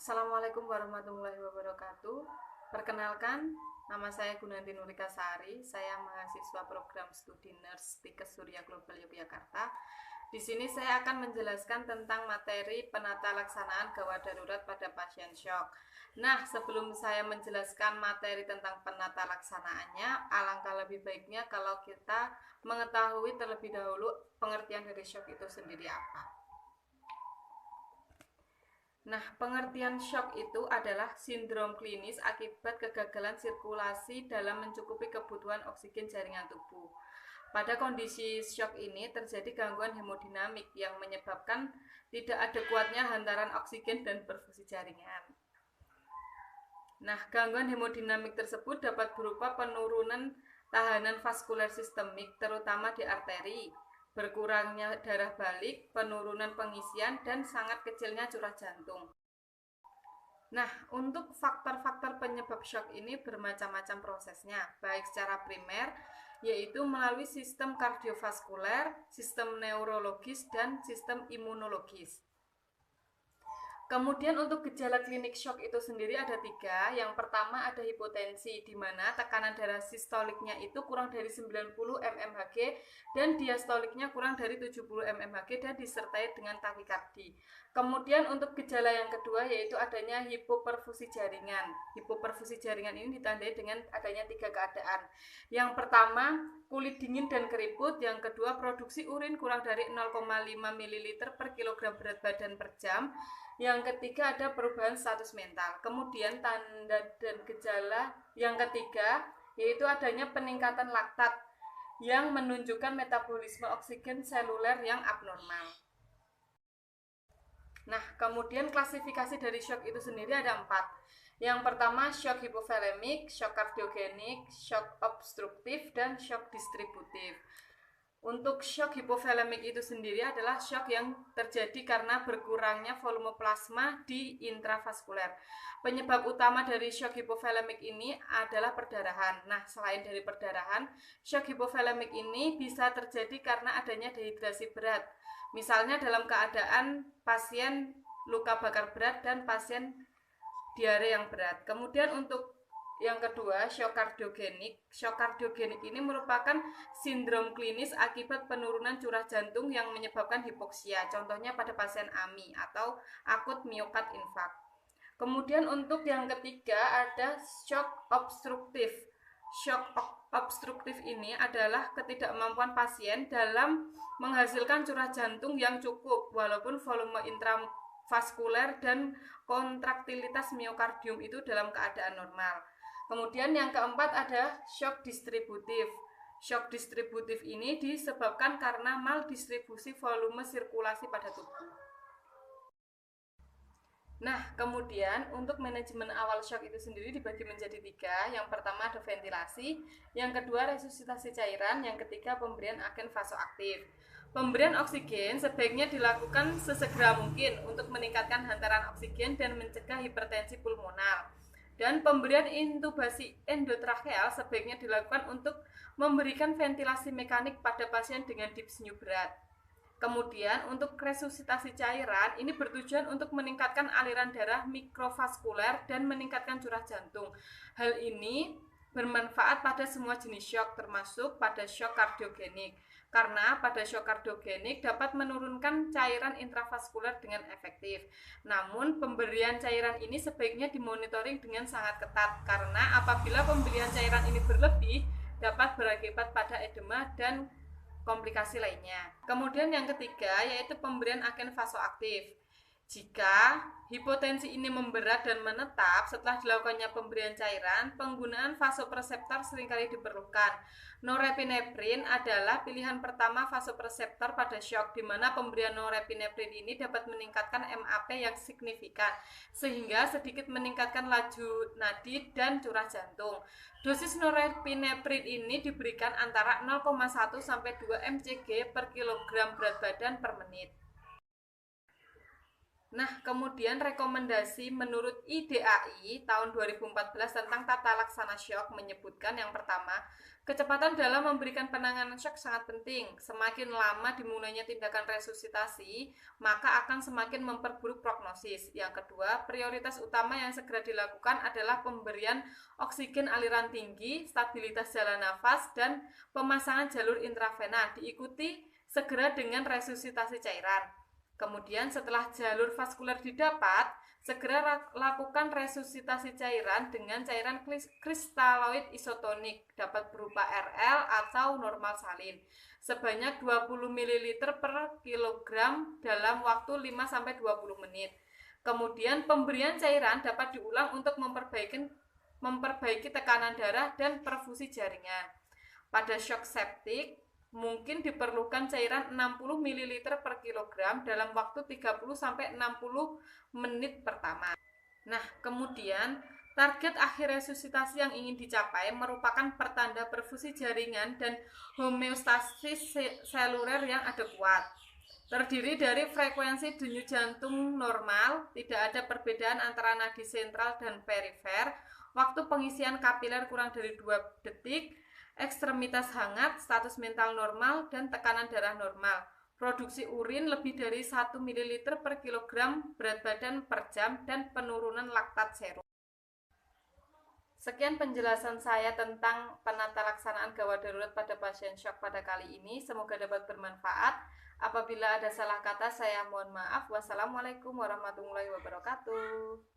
Assalamualaikum warahmatullahi wabarakatuh. Perkenalkan, nama saya Gunanti Nurika Sari. Saya mahasiswa program studi Nurse Tikes Surya Global Yogyakarta. Di sini saya akan menjelaskan tentang materi penata laksanaan gawat darurat pada pasien syok. Nah, sebelum saya menjelaskan materi tentang penata laksanaannya, alangkah lebih baiknya kalau kita mengetahui terlebih dahulu pengertian dari syok itu sendiri apa. Nah, pengertian syok itu adalah sindrom klinis akibat kegagalan sirkulasi dalam mencukupi kebutuhan oksigen jaringan tubuh. Pada kondisi syok ini terjadi gangguan hemodinamik yang menyebabkan tidak adekuatnya hantaran oksigen dan perfusi jaringan. Nah, gangguan hemodinamik tersebut dapat berupa penurunan tahanan vaskuler sistemik terutama di arteri, berkurangnya darah balik, penurunan pengisian, dan sangat kecilnya curah jantung. Nah, untuk faktor-faktor penyebab syok ini bermacam-macam prosesnya, baik secara primer, yaitu melalui sistem kardiovaskuler, sistem neurologis, dan sistem imunologis. Kemudian untuk gejala klinik syok itu sendiri ada 3. Yang pertama ada hipotensi, di mana tekanan darah sistoliknya itu kurang dari 90 mmHg dan diastoliknya kurang dari 70 mmHg dan disertai dengan takikardi. Kemudian untuk gejala yang kedua yaitu adanya hipoperfusi jaringan. Hipoperfusi jaringan ini ditandai dengan adanya 3 keadaan. Yang pertama kulit dingin dan keriput, yang kedua produksi urin kurang dari 0,5 ml per kilogram berat badan per jam, yang ketiga ada perubahan status mental. Kemudian tanda dan gejala yang ketiga yaitu adanya peningkatan laktat yang menunjukkan metabolisme oksigen seluler yang abnormal. Nah, kemudian klasifikasi dari syok itu sendiri ada 4. Yang pertama syok hipovolemik, syok kardiogenik, syok obstruktif, dan syok distributif. Untuk syok hipovolemik itu sendiri adalah syok yang terjadi karena berkurangnya volume plasma di intravaskuler. Penyebab utama dari syok hipovolemik ini adalah perdarahan. Nah, selain dari perdarahan, syok hipovolemik ini bisa terjadi karena adanya dehidrasi berat. Misalnya dalam keadaan pasien luka bakar berat dan pasien diare yang berat. Kemudian untuk yang kedua, syok kardiogenik. Syok kardiogenik ini merupakan sindrom klinis akibat penurunan curah jantung yang menyebabkan hipoksia. Contohnya pada pasien AMI atau akut miokard infark. Kemudian untuk yang ketiga ada syok obstruktif. Syok obstruktif ini adalah ketidakmampuan pasien dalam menghasilkan curah jantung yang cukup walaupun volume intravaskuler dan kontraktilitas miokardium itu dalam keadaan normal. Kemudian yang keempat ada syok distributif. Syok distributif ini disebabkan karena maldistribusi volume sirkulasi pada tubuh. Nah, kemudian untuk manajemen awal syok itu sendiri dibagi menjadi 3. Yang pertama ada ventilasi, yang kedua resusitasi cairan, yang ketiga pemberian agen vasoaktif. Pemberian oksigen sebaiknya dilakukan sesegera mungkin untuk meningkatkan hantaran oksigen dan mencegah hipertensi pulmonal. Dan pemberian intubasi endotrakeal sebaiknya dilakukan untuk memberikan ventilasi mekanik pada pasien dengan dyspnea berat. Kemudian untuk resusitasi cairan ini bertujuan untuk meningkatkan aliran darah mikrovaskuler dan meningkatkan curah jantung. Hal ini bermanfaat pada semua jenis syok termasuk pada syok kardiogenik. Karena pada syok kardiogenik dapat menurunkan cairan intravaskuler dengan efektif. Namun pemberian cairan ini sebaiknya dimonitoring dengan sangat ketat karena apabila pemberian cairan ini berlebih dapat berakibat pada edema dan komplikasi lainnya. Kemudian yang ketiga yaitu pemberian agen vasoaktif. Jika hipotensi ini memberat dan menetap setelah dilakukannya pemberian cairan, penggunaan vasopreseptor seringkali diperlukan. Norepinefrin adalah pilihan pertama vasopreseptor pada syok, di mana pemberian norepinefrin ini dapat meningkatkan MAP yang signifikan, sehingga sedikit meningkatkan laju nadi dan curah jantung. Dosis norepinefrin ini diberikan antara 0,1 sampai 2 mcg per kilogram berat badan per menit. Nah, kemudian rekomendasi menurut IDAI tahun 2014 tentang tata laksana syok menyebutkan yang pertama, kecepatan dalam memberikan penanganan syok sangat penting. Semakin lama dimulainya tindakan resusitasi, maka akan semakin memperburuk prognosis. Yang kedua, prioritas utama yang segera dilakukan adalah pemberian oksigen aliran tinggi, stabilitas jalan nafas, dan pemasangan jalur intravena, diikuti segera dengan resusitasi cairan. Kemudian setelah jalur vaskuler didapat, segera lakukan resusitasi cairan dengan cairan kristaloid isotonik, dapat berupa RL atau normal salin, sebanyak 20 ml per kilogram dalam waktu 5-20 menit. Kemudian pemberian cairan dapat diulang untuk memperbaiki tekanan darah dan perfusi jaringan. Pada shock septik, mungkin diperlukan cairan 60 ml per kilogram dalam waktu 30-60 menit pertama. Nah, kemudian target akhir resusitasi yang ingin dicapai merupakan pertanda perfusi jaringan dan homeostasis seluler yang adekuat. Terdiri dari frekuensi denyut jantung normal, tidak ada perbedaan antara nadi sentral dan perifer, waktu pengisian kapiler kurang dari 2 detik, ekstremitas hangat, status mental normal, dan tekanan darah normal. Produksi urin lebih dari 1 ml per kilogram berat badan per jam, dan penurunan laktat serum. Sekian penjelasan saya tentang penata laksanaan gawat darurat pada pasien syok pada kali ini. Semoga dapat bermanfaat. Apabila ada salah kata, saya mohon maaf. Wassalamualaikum warahmatullahi wabarakatuh.